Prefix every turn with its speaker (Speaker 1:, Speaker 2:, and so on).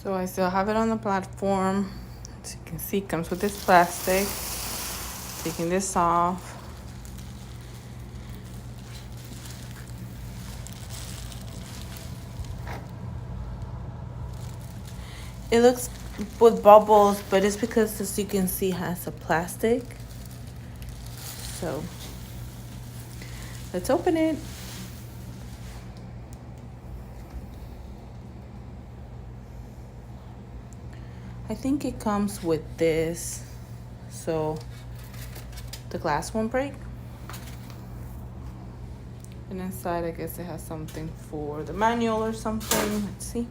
Speaker 1: So I still have it on the platform. As you can see, it comes with this plastic. Taking this off. It looks with bubbles, but it's because, as you can see, it has a plastic. So let's open it. I think it comes with this, so the glass won't break. And inside, I guess it has something for the manual or something. Let's see.